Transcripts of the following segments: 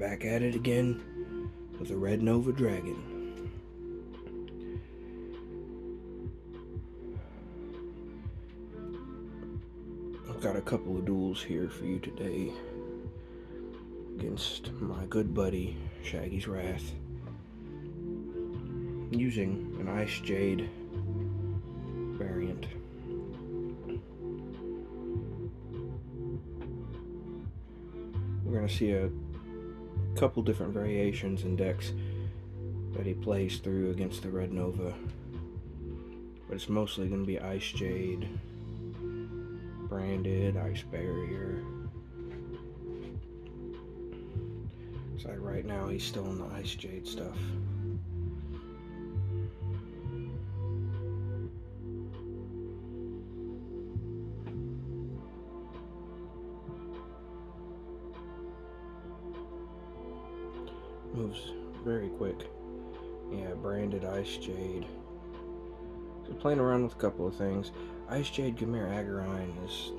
back at it again with a Red Nova Dragon. I've got a couple of duels here for you today against my good buddy Shaggy's Wrath, using an Icejade variant. We're going to see a couple different variations in decks that he plays through against the Red Nova, but it's mostly going to be Icejade, Branded, Ice Barrier. So right now he's still in the Icejade stuff. Moves very quick. Yeah, Branded Icejade. So playing around with a couple of things. Icejade Gamir Agarine is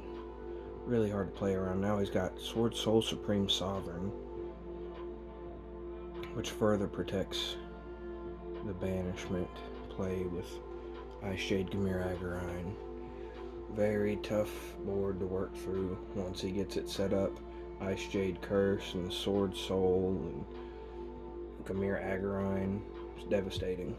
really hard to play around. Now he's got Sword Soul Supreme Sovereign, which further protects the banishment play with Icejade Gamir Agarine. Very tough board to work through once he gets it set up. Icejade Curse and Sword Soul and Gamir Agarine. It's devastating.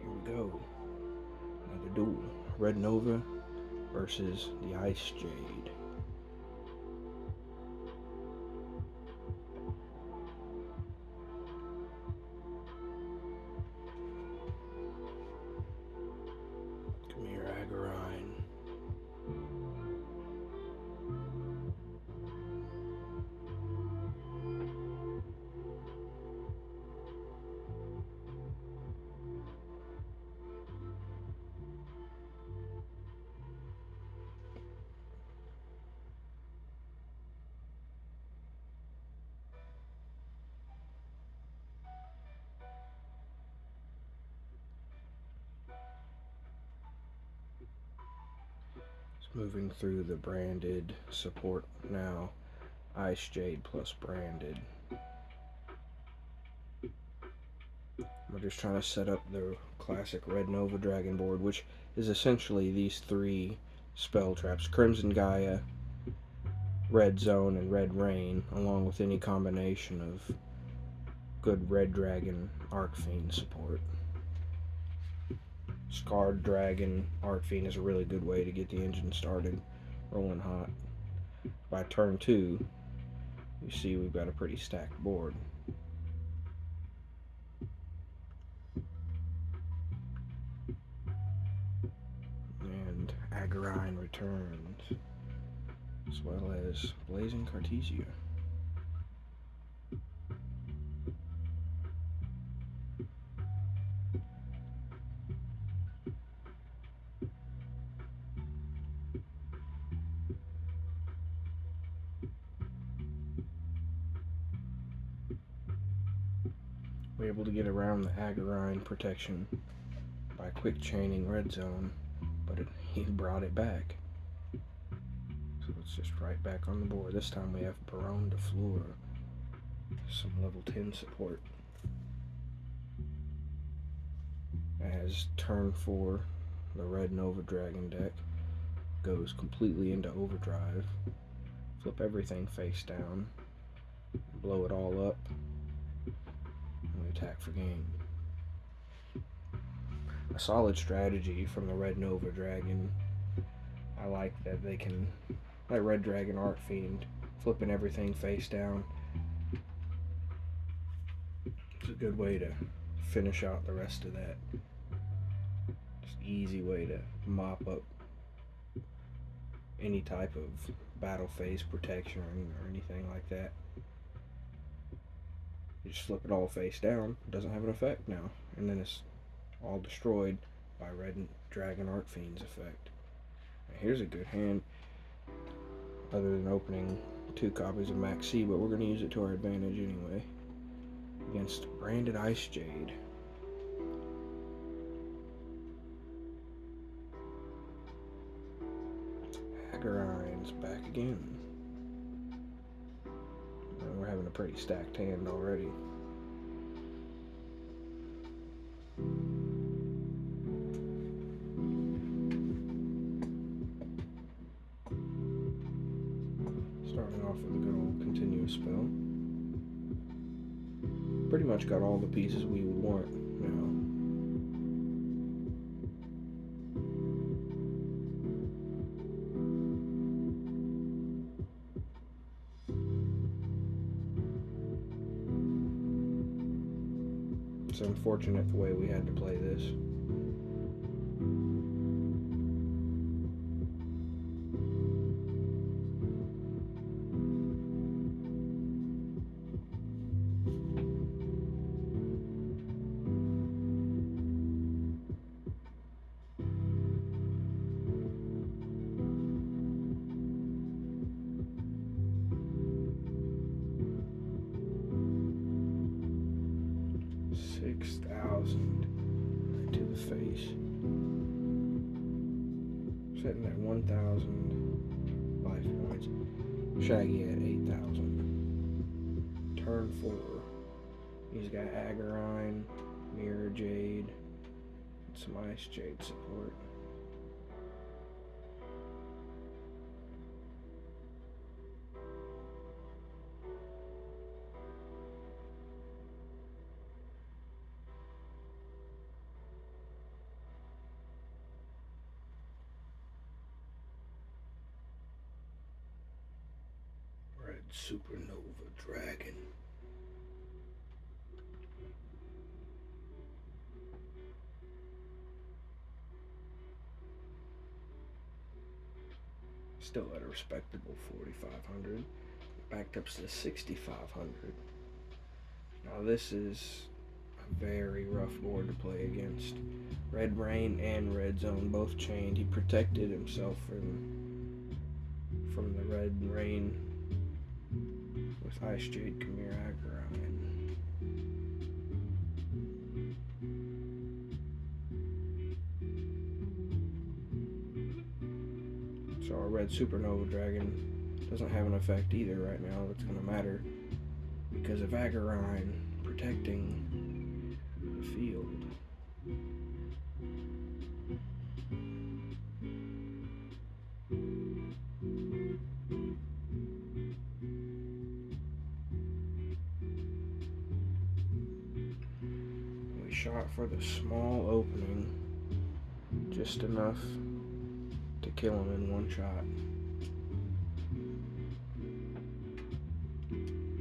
Here we go. Another duel. Red Nova versus the Icejade. Gamir Agarine. Moving through the Branded support now. Icejade plus Branded. We're just trying to set up the classic Red Nova Dragon board, which is essentially these three spell traps: Crimson Gaia, Red Zone, and Red Rain, along with any combination of good Red Dragon Arcfiend support. Scarred Dragon Arcfiend is a really good way to get the engine started, rolling hot. By turn 2, you see we've got a pretty stacked board. And Agarine returns, as well as Blazing Cartesia. We're able to get around the Agarine protection by quick chaining Red Zone, but he brought it back. So it's just right back on the board. This time we have Baronne de Fleur, some level 10 support. As turn 4, the Red Nova Dragon deck goes completely into overdrive. Flip everything face down, blow it all up, and we attack for game. A solid strategy from the Red Nova Dragon. I like that they can, like Red Dragon Arcfiend, flipping everything face down. It's a good way to finish out the rest of that. Just easy way to mop up any type of battle phase protection or anything like that. You just flip it all face down, it doesn't have an effect now, and then it's all destroyed by Red Dragon Arcfiend's effect. Now here's a good hand, other than opening 2 copies of Max C, but we're going to use it to our advantage anyway. Against branded Icejade. Agarine's back again. And we're having a pretty stacked hand already. Starting off with a good old continuous spell. Pretty much got all the pieces we want now. It's unfortunate the way we had to play this. Right to the face. Sitting at 1,000 life points. Shaggy at 8,000. Turn 4. He's got Agarine, Mirror Jade, and some Icejade support. Red Supernova Dragon. Still at a respectable 4,500. Backed up to 6,500. Now this is a very rough board to play against. Red Rain and Red Zone both chained. He protected himself from the Red Rain with Icejade, Chimera, Agarine. So our Red Supernova Dragon doesn't have an effect either right now that's going to matter because of Agarine protecting the field. We shot for the small opening, just enough to kill him in one shot.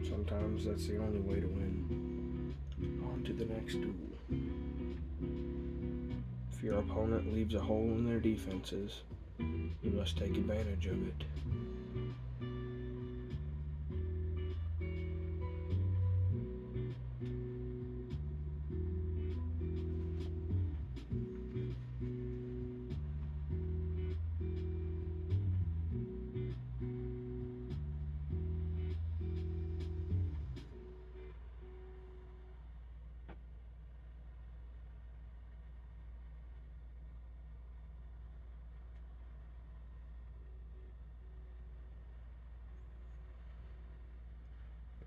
Sometimes that's the only way to win. On to the next duel. If your opponent leaves a hole in their defenses, you must take advantage of it.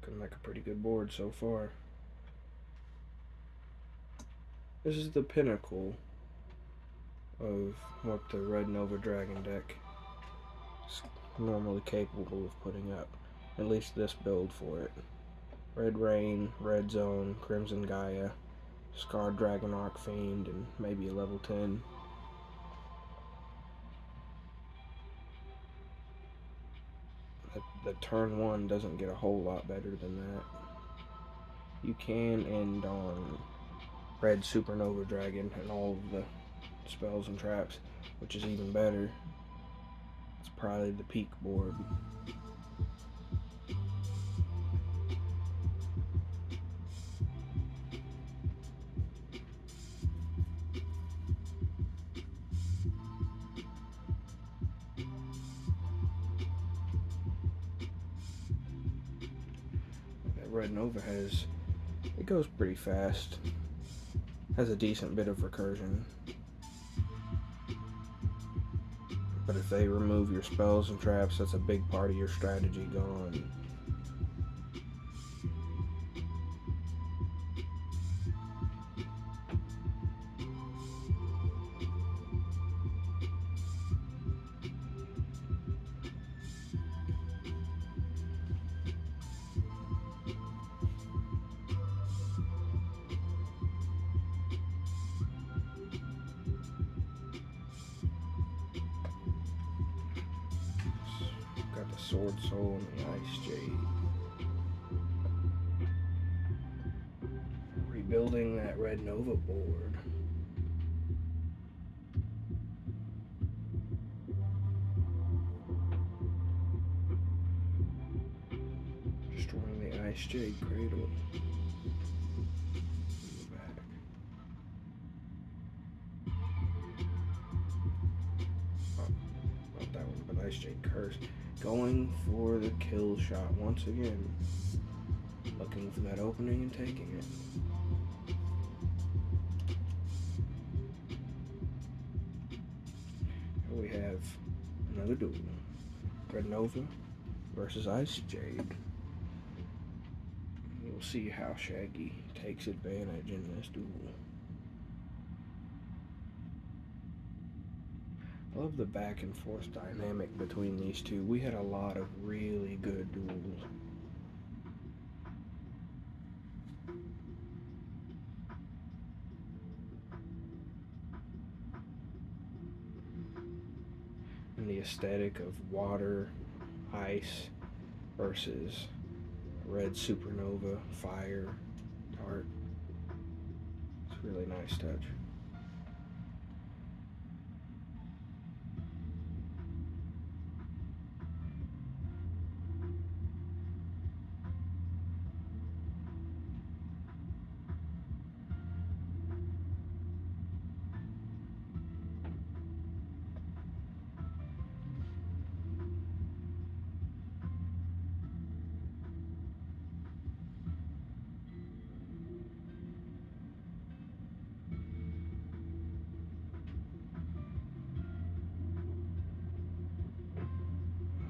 Looking like a pretty good board so far. This is the pinnacle of what the Red Nova Dragon deck is normally capable of putting up. At least this build for it. Red Rain, Red Zone, Crimson Gaia, Scarred Dragon Archfiend, and maybe a level 10. The turn 1 doesn't get a whole lot better than that. You can end on Red Supernova Dragon and all of the spells and traps, which is even better. It's probably the peak board. Red Nova it goes pretty fast. Has a decent bit of recursion. But if they remove your spells and traps, that's a big part of your strategy gone. Got the Sword Soul and the Icejade. Rebuilding that Red Nova board. Destroying the Icejade Cradle. Not that one, but Icejade Curse. Going for the kill shot once again. Looking for that opening and taking it. Here we have another duel. Red Nova versus Icejade. We'll see how Shaggy takes advantage in this duel. I love the back and forth dynamic between these two. We had a lot of really good duels. And the aesthetic of water, ice versus red supernova, fire, dark. It's a really nice touch.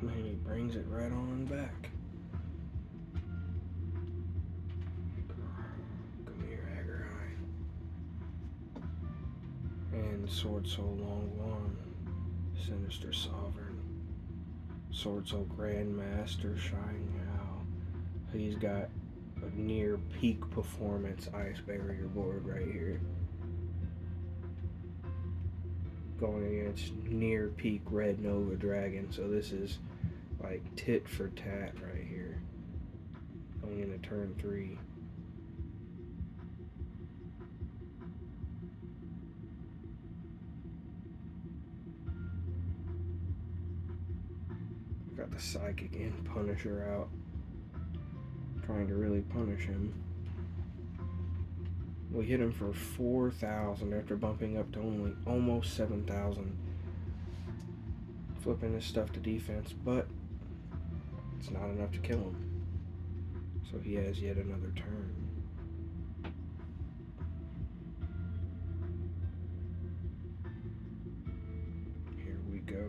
And he brings it right on back. And Sword Soul Long One, Sinister Sovereign, Sword Soul Grandmaster Shine Now. He's got a near peak performance Ice Barrier board right here. Going against near peak Red Nova Dragon, so this is like tit for tat right here. Going into turn 3. Got the Psychic and Punisher out. Trying to really punish him. We hit him for 4,000 after bumping up to only almost 7,000. Flipping his stuff to defense, but it's not enough to kill him. So he has yet another turn. Here we go.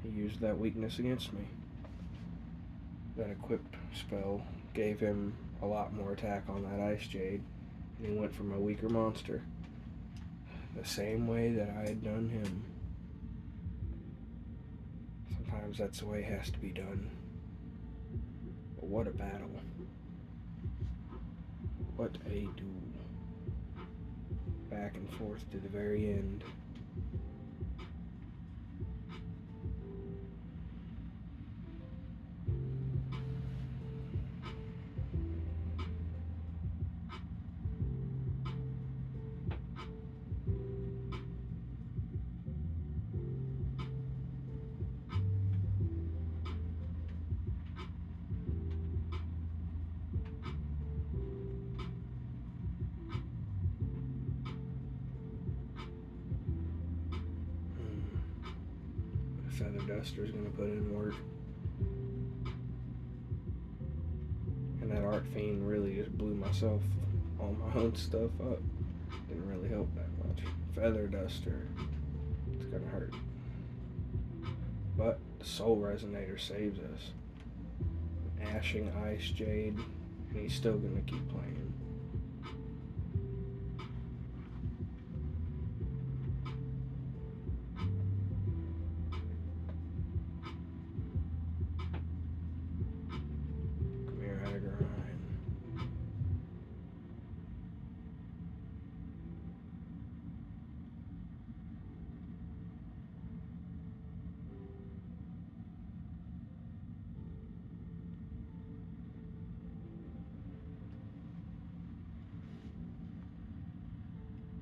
He used that weakness against me. That equipped spell gave him a lot more attack on that Icejade, and he went for my weaker monster. The same way that I had done him. Sometimes that's the way it has to be done. But what a battle. What a duel. Back and forth to the very end. Feather Duster's gonna put in work. And that Art Fiend really just blew all my own stuff up. Didn't really help that much. Feather Duster, it's gonna hurt. But the Soul Resonator saves us. Ashing Icejade, and he's still gonna keep playing.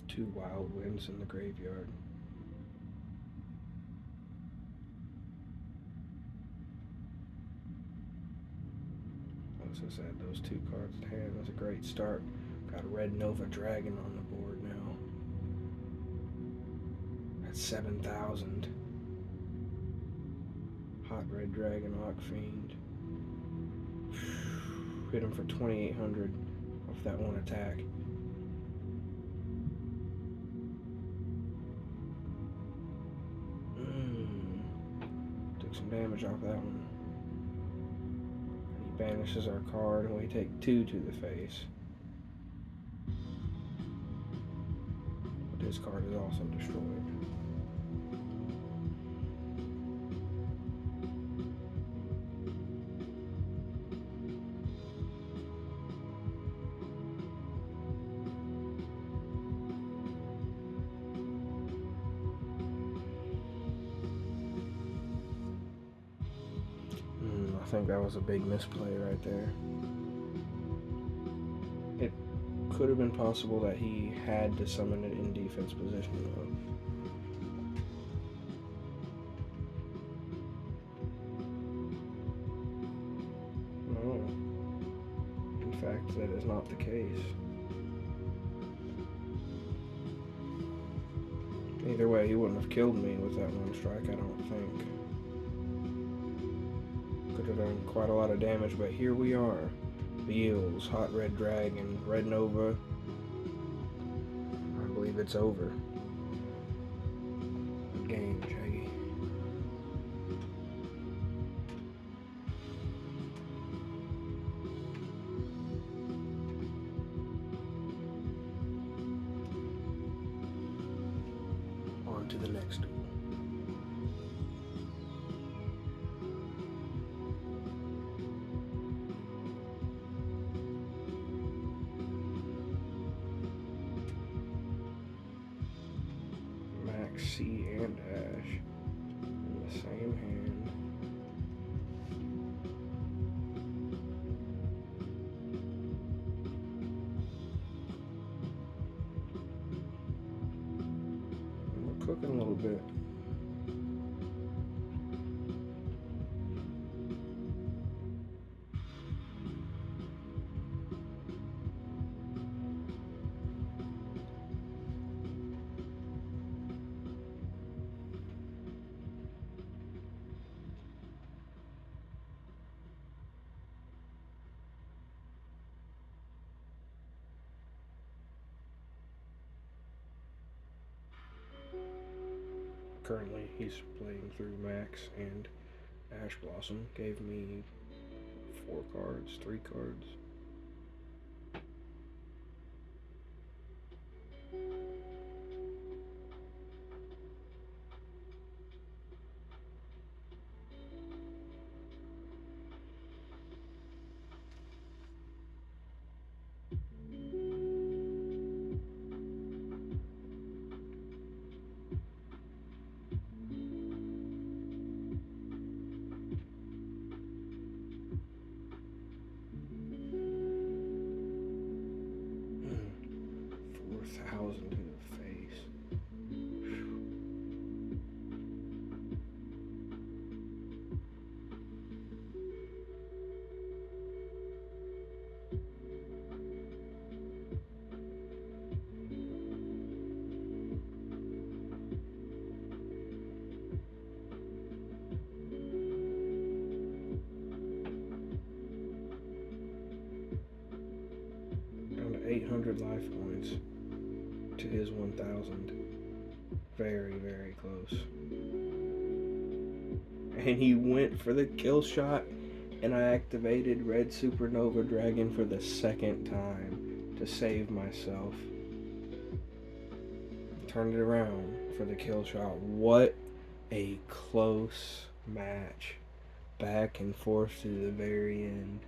Two Wild Winds in the graveyard. Let's just add those two cards to hand. That's a great start. Got a Red Nova Dragon on the board now. That's 7,000. Hot Red Dragon, Ock Fiend. Hit him for 2,800 off that one attack. Took some damage off that one. He banishes our card and we take 2 to the face. But his card is also destroyed. I think that was a big misplay right there. It could have been possible that he had to summon it in defense position though. No. In fact, that is not the case. Either way, he wouldn't have killed me with that one strike, I don't think. Could have done quite a lot of damage, but here we are. Beals, Hot Red Dragon, Red Nova. I believe it's over. Good game, Shaggy. On to the next duel. C and Ash in the same hand. And we're cooking a little bit. Currently, he's playing through Max and Ash Blossom. Gave me 4 cards, 3 cards. 800 life points to his 1,000. Very, very close. And he went for the kill shot, and I activated Red Supernova Dragon for the second time to save myself. Turned it around for the kill shot. What a close match. Back and forth to the very end.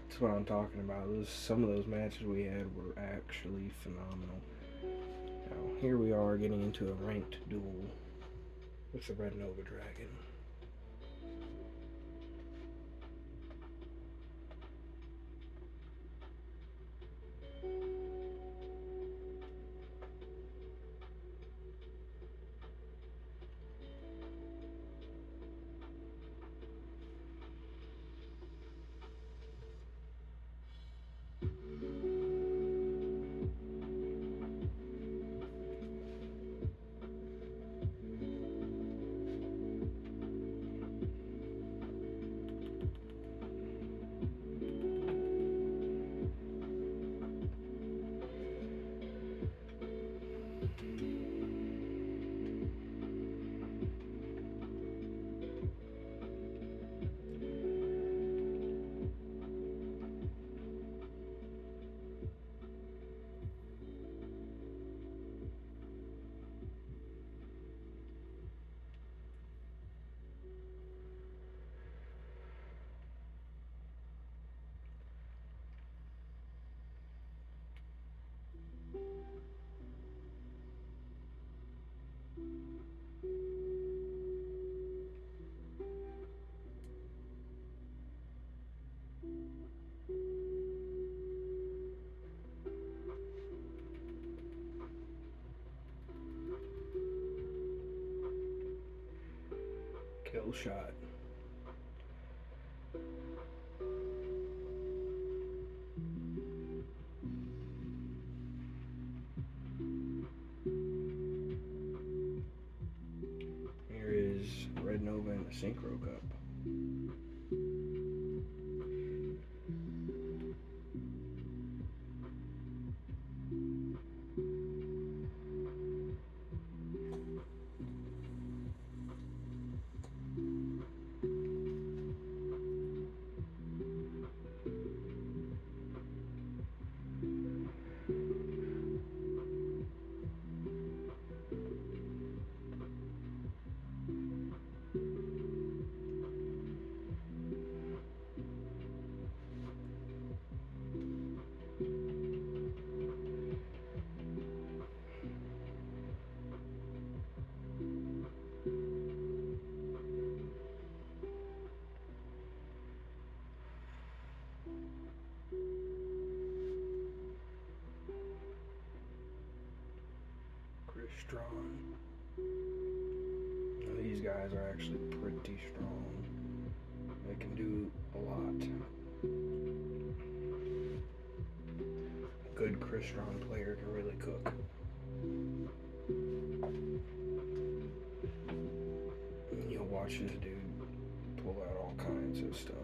That's what I'm talking about. Some of those matches we had were actually phenomenal. Now, here we are getting into a ranked duel with the Red Nova Dragon. Kill shot. Here is Red Nova in the Synchro Cup. Strong. Now, these guys are actually pretty strong. They can do a lot. A good Chris Strong player can really cook. You'll watch this dude pull out all kinds of stuff.